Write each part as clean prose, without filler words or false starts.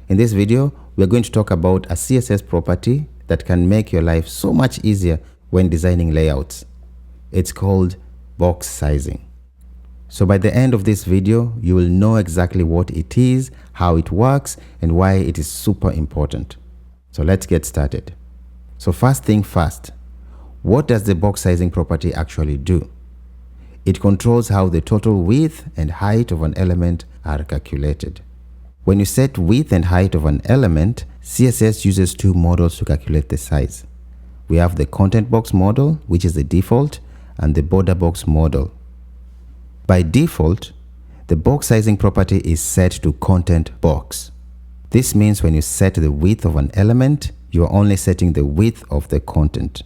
In this video, we're going to talk about a CSS property that can make your life so much easier when designing layouts. It's called box sizing. So by the end of this video, you will know exactly what it is, how it works, and why it is super important. So let's get started. So first thing first, what does the box sizing property actually do? It controls how the total width and height of an element are calculated. When you set width and height of an element, CSS uses two models to calculate the size. We have the content box model, which is the default, and the border box model. By default, the box sizing property is set to content box. This means when you set the width of an element, you are only setting the width of the content.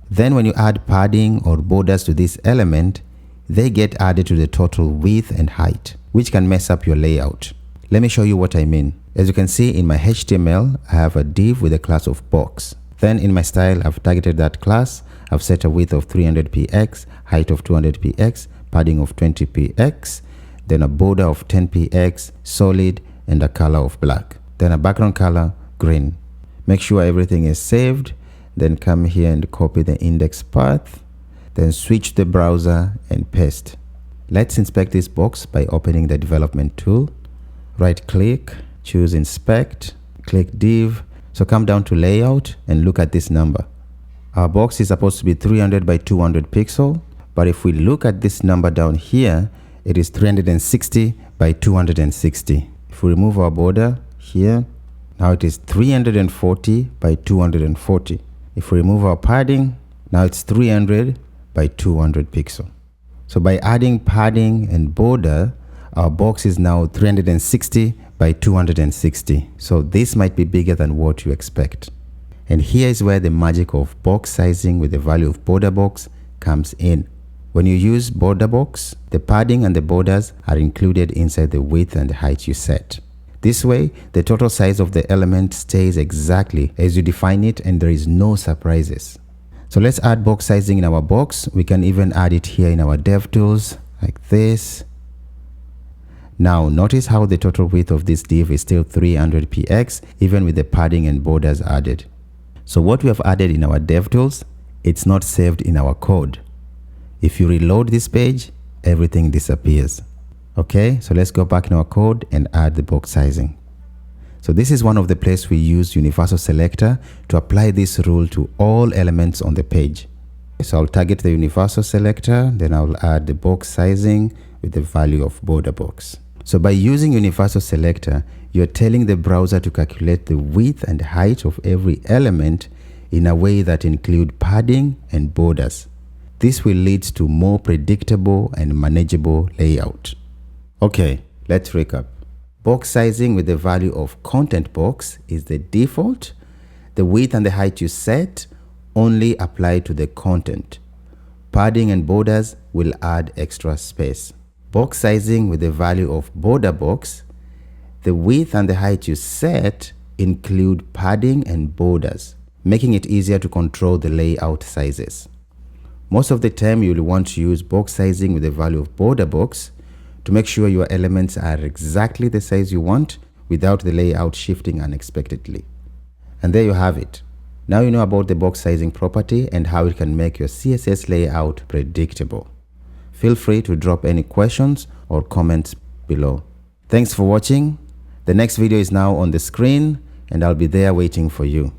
Then when you add padding or borders to this element, they get added to the total width and height, which can mess up your layout. Let me show you what I mean. As you can see in my HTML, I have a div with a class of box. Then in my style, I've targeted that class. I've set a width of 300px, height of 200px, padding of 20px, then a border of 10px, solid, and a color of black. Then a background color, green. Make sure everything is saved. Then come here and copy the index path. Then switch the browser and paste. Let's inspect this box by opening the development tool. Right click, choose inspect, click div. So come down to layout and look at this number. Our box is supposed to be 300 by 200 pixel, but if we look at this number down here, it is 360 by 260. If we remove our border here, now it is 340 by 240. If we remove our padding, now it's 300 by 200 pixel. So by adding padding and border, our box is now 360 by 260. So this might be bigger than what you expect. And here is where the magic of box sizing with the value of border box comes in. When you use border box, the padding and the borders are included inside the width and the height you set. This way, the total size of the element stays exactly as you define it and there is no surprises. So let's add box sizing in our box. We can even add it here in our dev tools like this. Now notice how the total width of this div is still 300px even with the padding and borders added. So what we have added in our dev tools, it's not saved in our code. If you reload this page, everything disappears. Okay, so let's go back in our code and add the box sizing. So this is one of the places we use universal selector to apply this rule to all elements on the page. So I'll target the universal selector, then I'll add the box sizing with the value of border box. So by using universal selector, you're telling the browser to calculate the width and height of every element in a way that include padding and borders. This will lead to more predictable and manageable layout. Okay, let's recap. Box sizing with the value of content box is the default. The width and the height you set only apply to the content. Padding and borders will add extra space. Box sizing with the value of border box, the width and the height you set include padding and borders, making it easier to control the layout sizes. Most of the time you will want to use box sizing with the value of border box to make sure your elements are exactly the size you want without the layout shifting unexpectedly. And there you have it. Now you know about the box sizing property and how it can make your CSS layout predictable. Feel free to drop any questions or comments below. Thanks for watching. The next video is now on the screen and I'll be there waiting for you.